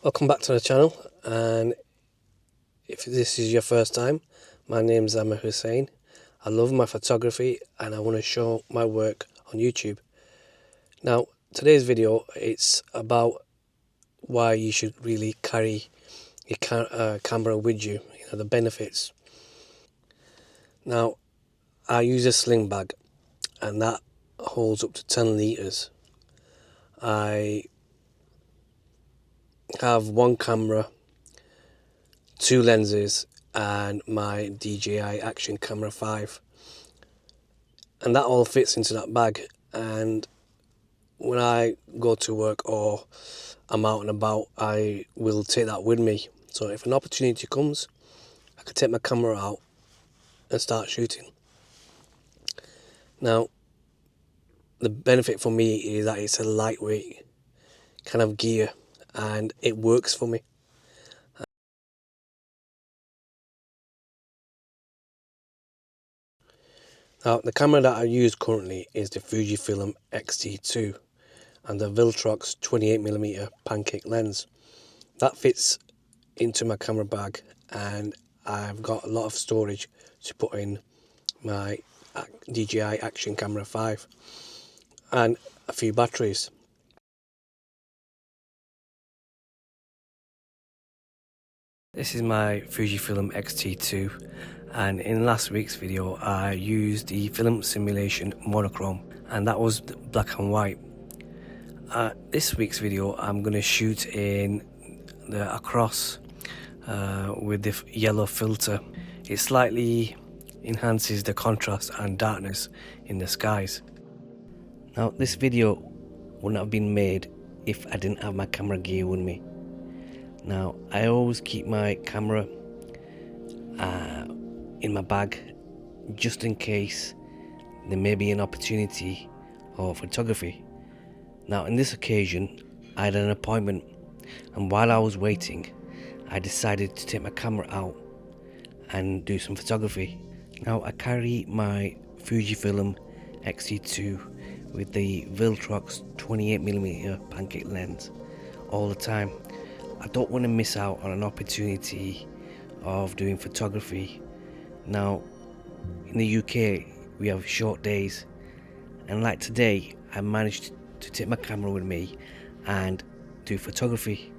Welcome back to the channel, and if this is your first time, my name is Ahmed Hussein. I love my photography and I want to show my work on YouTube. Now, today's video, it's about why you should really carry your camera with you, the benefits. Now, I use a sling bag and that holds up to 10 litres. I have one camera, two lenses and my DJI Action Camera 5, and that all fits into that bag. And when I go to work or I'm out and about, I will take that with me. So if an opportunity comes, I can take my camera out and start shooting. Now, the benefit for me is that it's a lightweight kind of gear and it works for me. Now, the camera that I use currently is the Fujifilm X-T2 and the Viltrox 28mm pancake lens. That fits into my camera bag, and I've got a lot of storage to put in my DJI Action Camera 5 and a few batteries. This is my Fujifilm X-T2, and in last week's video I used the film simulation monochrome, and that was black and white. This week's video I'm going to shoot in the across with the yellow filter. It slightly enhances the contrast and darkness in the skies. Now, this video wouldn't have been made if I didn't have my camera gear with me. Now, I always keep my camera in my bag just in case there may be an opportunity of photography. Now, in this occasion, I had an appointment, and while I was waiting, I decided to take my camera out and do some photography. Now, I carry my Fujifilm X-T2 with the Viltrox 28mm pancake lens all the time. I don't want to miss out on an opportunity of doing photography. Now, in the UK, we have short days, and like today, I managed to take my camera with me and do photography.